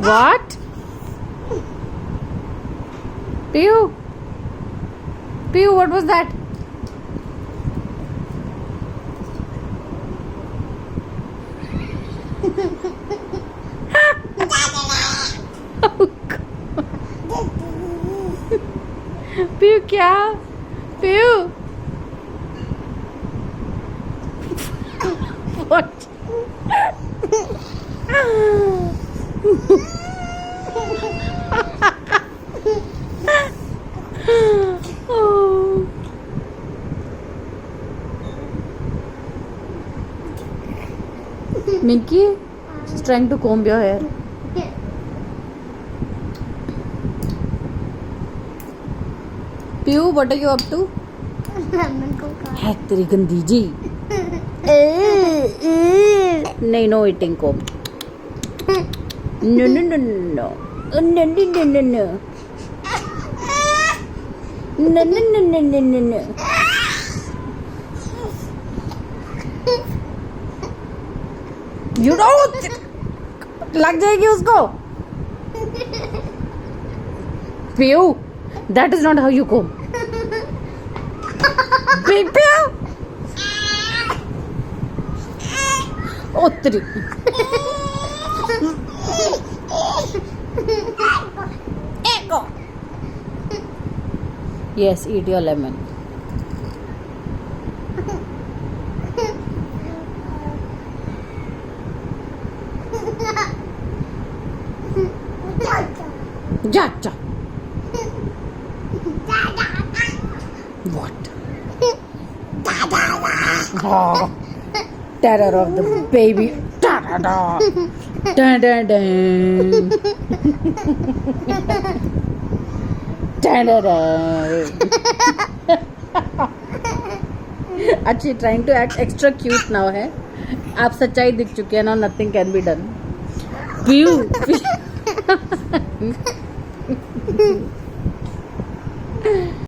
What? Piyu? Piyu, what was that? Oh God. Piyu, क्या? Piyu? What? Oh. Minky, she's trying to comb your hair. Piyu, what are you up to? है तेरी गंदी जी. नहीं, no eating comb. No. No. No. You don't. लग जाएगी उसको. Piyu, that is not how you comb. Big Piyu. Oh, three. Echo. Yes, eat your lemon. Ja. What? Oh, terror of the baby. Da. अच्छी trying to act extra cute now है. आप सच्चाई दिख चुके हैं ना. Nothing can be done. Piyu.